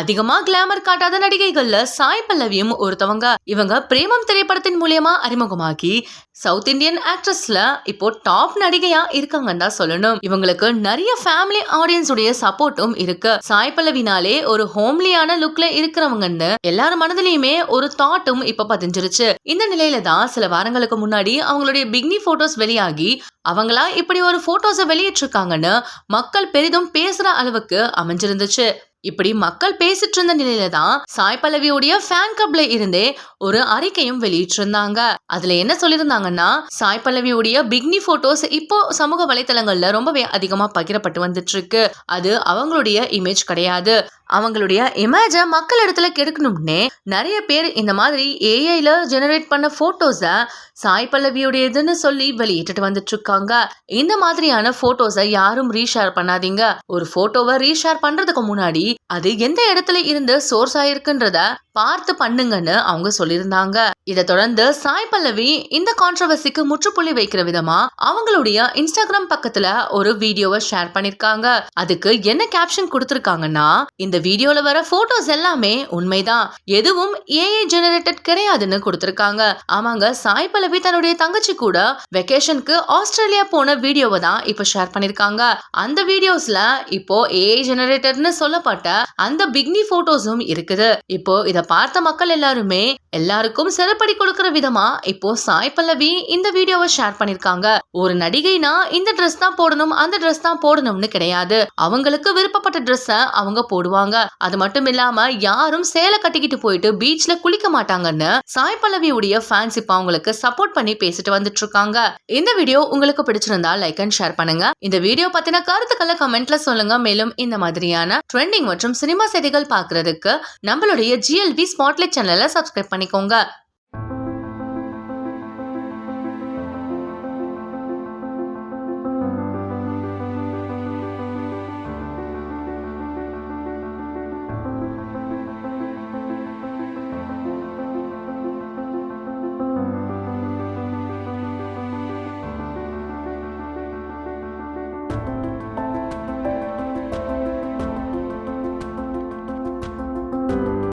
அதிகமா கிளாமர் காட்டாத நடிகைகள்ல சாய் பல்லவியும் ஒருத்தவங்க. இவங்க பிரேமம் திரைப்படத்தின் மூலியமா அறிமுகமாகி சவுத் இந்தியன் ஆக்ட்ரஸ்ல இப்போ டாப் நடிகையா இருக்காங்கன்னு தான் சொல்லணும். இவங்களுக்கு நிறைய ஃபேமிலி ஆடியன்ஸ் உடைய சப்போர்ட்டும் இருக்கு. சாய் பல்லவினாலே ஒரு ஹோம்லியான லுக்ல இருக்கிறவங்கன்னு எல்லாரும் மனதிலயுமே ஒரு தாட்டும் இப்ப பதிஞ்சிருச்சு. இந்த நிலையில தான் சில வாரங்களுக்கு முன்னாடி அவங்களுடைய பிக்னி போட்டோஸ் வெளியாகி அவங்களா இப்படி ஒரு போட்டோஸ வெளியிட்டிருக்காங்கன்னு மக்கள் பெரிதும் பேசுற அளவுக்கு அமைஞ்சிருந்துச்சு. இப்படி மக்கள் பேசிட்டு இருந்த நிலையில தான் சாய் பல்லவியோடைய ஃபேன் கிளப்ல இருந்தே ஒரு அறிக்கையும் வெளியிட்டு இருந்தாங்க. அதுல என்ன சொல்லியிருந்தாங்கன்னா, சாய் பல்லவியோடைய பிக்னி போட்டோஸ் இப்போ சமூக வலைத்தளங்கள்ல ரொம்பவே அதிகமா பகிரப்பட்டு வந்துட்டு இருக்கு. அது அவங்களுடைய இமேஜ் கிடையாது. அவங்களுடைய இமேஜ மக்கள் இடத்துல கெடுக்கணும்னே நிறைய பேர் இந்த மாதிரி ஏஐல ஜெனரேட் பண்ண போட்டோஸ சாய் பல்லவியோடையதுன்னு சொல்லி வெளியிட்டு வந்துட்டு இருக்காங்க. இந்த மாதிரியான போட்டோஸ யாரும் ரீஷேர் பண்ணாதீங்க. ஒரு போட்டோவை ரீஷேர் பண்றதுக்கு முன்னாடி அது எந்த இடத்துல இருந்து சோர்ஸ் ஆயிருக்குன்றத பார்த்து பண்ணுங்கன்னு அவங்க சொல்லியிருந்தாங்க. இதை தொடர்ந்து சாய் பல்லவி இந்த கான்ட்ரவர்சிக்கு முற்றுப்புள்ளி வைக்கிற விதமா அவங்களுடைய இன்ஸ்டாகிராம் பக்கத்துல ஒரு வீடியோவை ஷேர் பண்ணிருக்காங்க. அதுக்கு என்ன கேப்ஷன் கொடுத்திருக்காங்கன்னா, இந்த வீடியோல வர போட்டோஸ் எல்லாமே உண்மைதான், எதுவும் ஏஐ ஜெனரேட்டட் கிடையாதுன்னு கொடுத்திருக்காங்க. ஆமாங்க, சாய் பல்லவி தன்னுடைய தங்கச்சி கூட வெக்கேஷனுக்கு ஆஸ்திரேலியா போன வீடியோவை தான் இப்ப ஷேர் பண்ணிருக்காங்க. அந்த வீடியோஸ்ல இப்போ ஏஐ ஜெனரேட்டட்னு சொல்லப்பட்ட அந்த பிக்னி போட்டோஸும் இருக்குது. இப்போ இத பார்த்த மக்கள் எல்லாருக்கும் சிறப்படி கொடுக்கிற விதமா இப்போ சாய் பல்லவி இந்த வீடியோவை ஷேர் பண்ணிருக்காங்க. ஒரு நடிகைனா இந்த ட்ரெஸ் தான் போடணும், அந்த ட்ரெஸ் தான் போடணும்னு கிடையாது. அவங்களுக்கு விருப்பப்பட்ட ட்ரெஸ் அவங்க போடுவாங்க. அது மட்டும் இல்லாம யாரும் சேலை கட்டிக்கிட்டு போயிட்டு பீச்ல குளிக்க மாட்டாங்கன்னு சாய் பல்லவியுடைய ஃபேன்ஸ் இப்ப அவங்களுக்கு சப்போர்ட் பண்ணி பேசிட்டு வந்துட்டு இருக்காங்க. இந்த வீடியோ உங்களுக்கு பிடிச்சிருந்தா லைக் அண்ட் ஷேர் பண்ணுங்க. இந்த வீடியோ பத்தின கருத்துக்களை கமெண்ட்ல சொல்லுங்க. மேலும் இந்த மாதிரியான ட்ரெண்டிங் மற்றும் சினிமா செய்திகள் பார்க்கிறதுக்கு நம்மளுடைய GLV ஸ்பாட்லைட் சேனலை சப்ஸ்கிரைப் பண்ணிக்கோங்க.